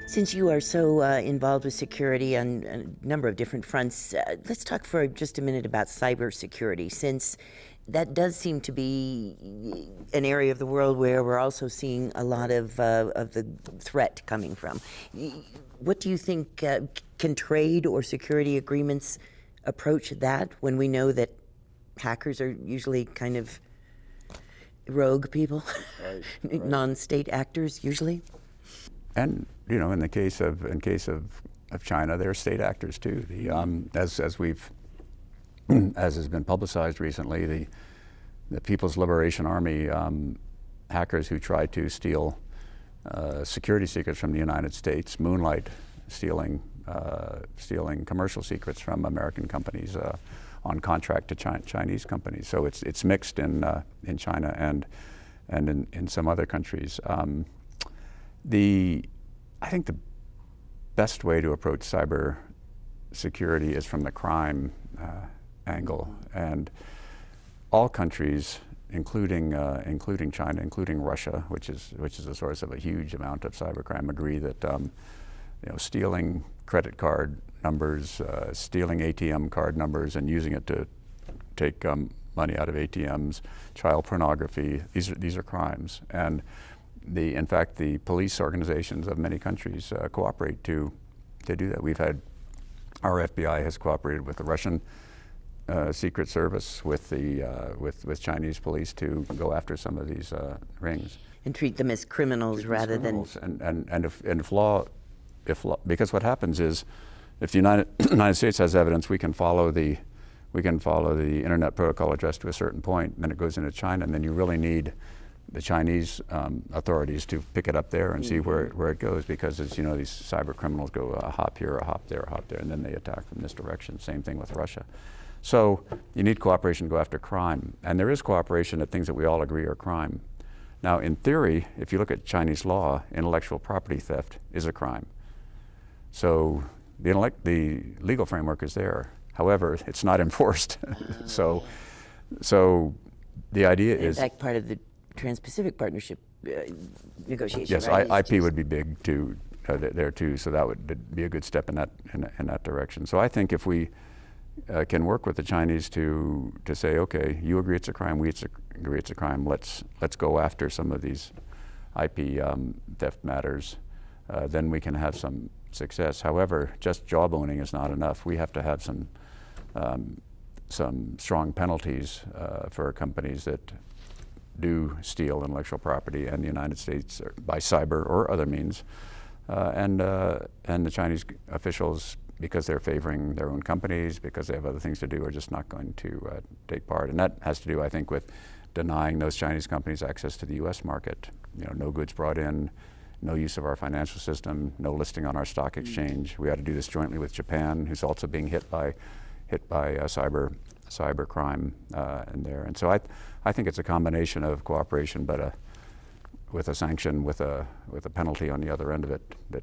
Since you are so involved with security on a number of different fronts, let's talk for just a minute about cybersecurity, since that does seem to be an area of the world where we're also seeing a lot of the threat coming from. What do you think, can trade or security agreements approach that when we know that hackers are usually kind of rogue people, right. Non-state actors usually? And in the case of China, they're state actors too. As has been publicized recently, the People's Liberation Army hackers who tried to steal security secrets from the United States, moonlight stealing commercial secrets from American companies on contract to Chinese companies. So it's mixed in China and in some other countries. I think the best way to approach cyber security is from the crime angle, and all countries, including China, including Russia, which is the source of a huge amount of cybercrime, agree that stealing credit card numbers, stealing ATM card numbers, and using it to take money out of ATMs, child pornography, these are crimes. And in fact, the police organizations of many countries cooperate to do that. Our FBI has cooperated with the Russian Secret Service, with Chinese police to go after some of these rings and treat them as criminals rather than. And if law, because what happens is, if the United States has evidence, we can follow the Internet Protocol address to a certain point, and then it goes into China, and then you really need the Chinese authorities to pick it up there and see where it goes, because as these cyber criminals go a hop here, a hop there, a hop there, and then they attack from this direction. Same thing with Russia. So you need cooperation to go after crime, and there is cooperation at things that we all agree are crime. Now, in theory, if you look at Chinese law, intellectual property theft is a crime. So the legal framework is there. However, it's not enforced. So the idea is part of the Trans-Pacific Partnership negotiation. Yes, right? IP would be big too there too. So that would be a good step in that direction. So I think if we can work with the Chinese to say, okay, you agree it's a crime, we agree it's a crime. Let's go after some of these IP theft matters. Then we can have some success. However, just jawboning is not enough. We have to have some strong penalties for companies that do steal intellectual property in the United States by cyber or other means, and the Chinese officials, because they're favoring their own companies, because they have other things to do, are just not going to take part. And that has to do, I think, with denying those Chinese companies access to the U.S. market. No goods brought in, no use of our financial system, no listing on our stock exchange. We ought to do this jointly with Japan, who's also being hit by cyber crime in there. And so I think it's a combination of cooperation, but with a sanction, with a penalty on the other end of it that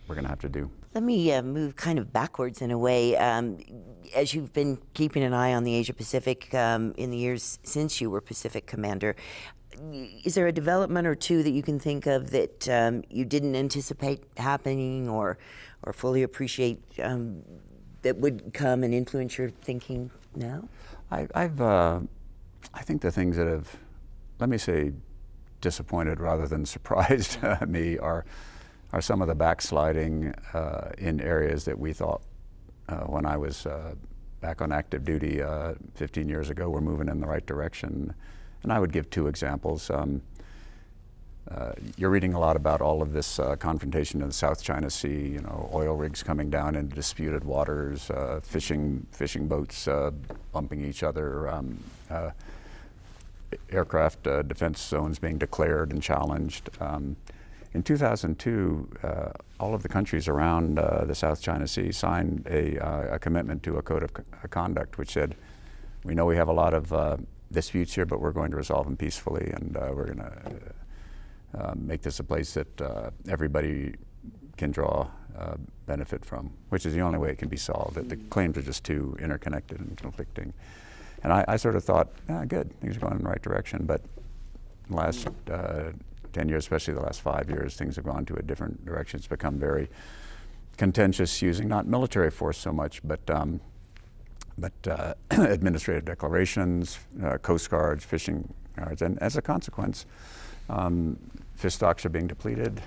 we're going to have to do. Let me move kind of backwards in a way. As you've been keeping an eye on the Asia Pacific in the years since you were Pacific Commander, is there a development or two that you can think of that you didn't anticipate happening or fully appreciate that would come and influence your thinking now? I think the things that have, let me say, disappointed rather than surprised me are some of the backsliding in areas that we thought when I was back on active duty 15 years ago were moving in the right direction. And I would give two examples. You're reading a lot about all of this confrontation in the South China Sea, oil rigs coming down into disputed waters, fishing boats bumping each other, aircraft defense zones being declared and challenged. In 2002, all of the countries around the South China Sea signed a commitment to a code of conduct, which said, we know we have a lot of disputes here, but we're going to resolve them peacefully, and we're going to make this a place that everybody can draw benefit from, which is the only way it can be solved. That the claims are just too interconnected and conflicting. And I sort of thought, good, things are going in the right direction. But the last 10 years, especially the last 5 years, things have gone to a different direction. It's become very contentious, using not military force so much, but administrative declarations, coast guards, fishing guards, and as a consequence, fish stocks are being depleted.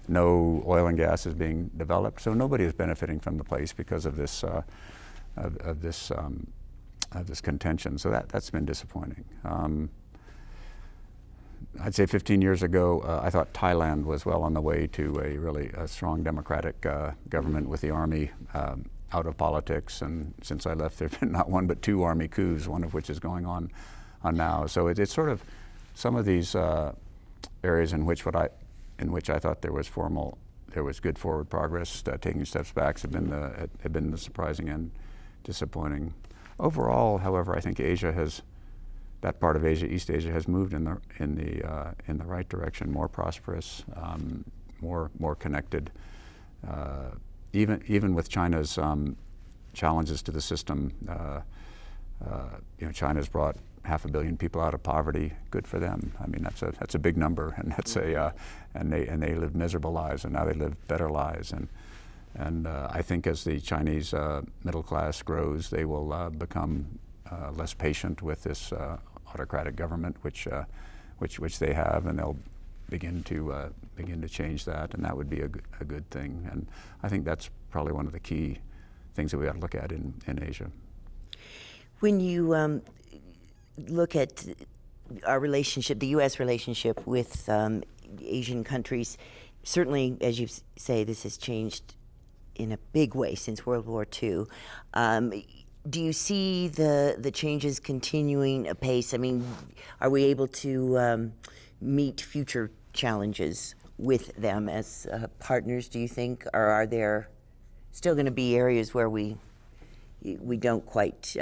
No oil and gas is being developed, so nobody is benefiting from the place because of this this contention. So that's been disappointing. I'd say 15 years ago, I thought Thailand was well on the way to a really strong democratic government with the army out of politics. And since I left, there have been not one but 2 army coups, one of which is going on now. So it's sort of some of these areas in which I thought there was good forward progress. Taking steps back have been the surprising and disappointing. Overall, however, I think that part of Asia, East Asia, has moved in the right direction, more prosperous, more connected. Even with China's challenges to the system, China's brought 500 million people out of poverty. Good for them. I mean, that's a big number, and and they lived miserable lives, and now they live better lives. And I think as the Chinese middle class grows, they will become less patient with this autocratic government, which they have, and they'll begin to change that, and that would be a good thing. And I think that's probably one of the key things that we ought to look at in Asia. When you look at our relationship, the U.S. relationship with Asian countries, certainly, as you say, this has changed in a big way since World War II. Do you see the changes continuing apace? I mean, are we able to meet future challenges with them as partners, do you think? Or are there still going to be areas where we don't quite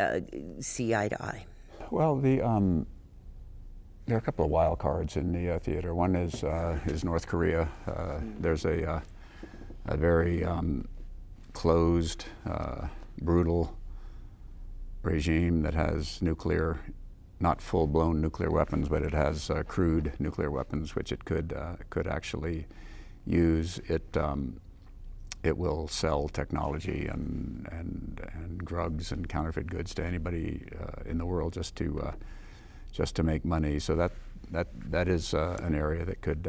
see eye to eye? Well, there are a couple of wild cards in the theater. One is North Korea. There's a very closed, brutal regime that has not full-blown nuclear weapons, but it has crude nuclear weapons, which it could actually use. It will sell technology and drugs and counterfeit goods to anybody in the world just to make money. So that is an area that could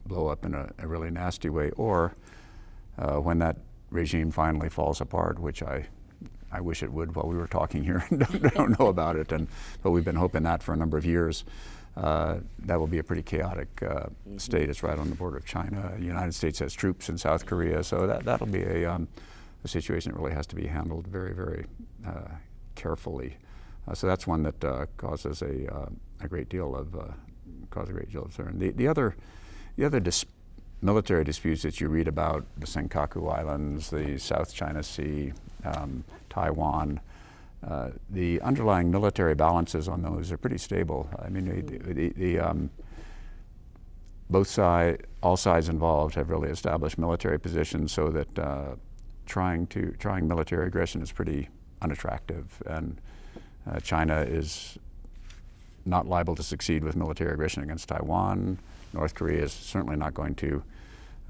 blow up in a really nasty way. Or when that regime finally falls apart, which I wish it would while we were talking here and don't know about it, but we've been hoping that for a number of years. That will be a pretty chaotic state. It's right on the border of China. The United States has troops in South Korea, so that'll be a situation that really has to be handled very, very carefully. So that's one that causes a great deal of concern. The other military disputes that you read about, the Senkaku Islands, the South China Sea, Taiwan, the underlying military balances on those are pretty stable. I mean, all sides involved have really established military positions so that trying military aggression is pretty unattractive, and China is not liable to succeed with military aggression against Taiwan. North Korea is certainly not going to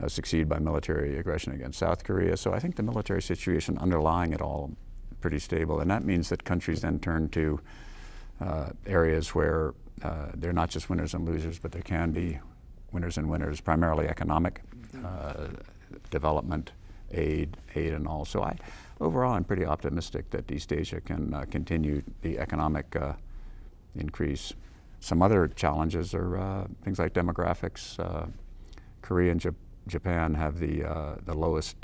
succeed by military aggression against South Korea. So I think the military situation underlying it all is pretty stable, and that means that countries then turn to areas where they're not just winners and losers, but there can be winners and winners, primarily economic development, aid and all. So overall, I'm pretty optimistic that East Asia can continue the economic increase. Some other challenges are things like demographics. Korea and Japan have the lowest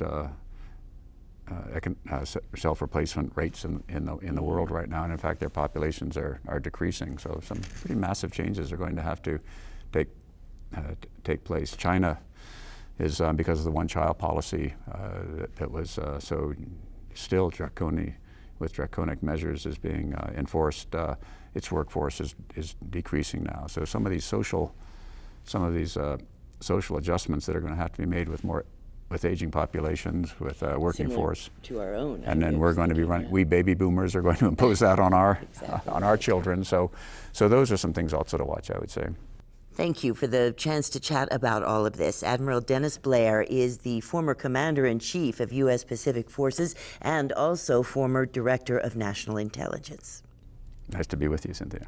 self-replacement rates in the world right now, and in fact, their populations are decreasing. So some pretty massive changes are going to have to take place. China is because of the one-child policy that was so still draconic measures is being enforced. Its workforce is decreasing now. So some of these social adjustments that are going to have to be made with aging populations, with working Similar force. to our own. And then we're going to be running. We baby boomers are going to impose that on our Exactly. on our children. So those are some things also to watch, I would say. Thank you for the chance to chat about all of this. Admiral Dennis Blair is the former Commander-in-Chief of U.S. Pacific Forces and also former Director of National Intelligence. Nice to be with you, Cynthia.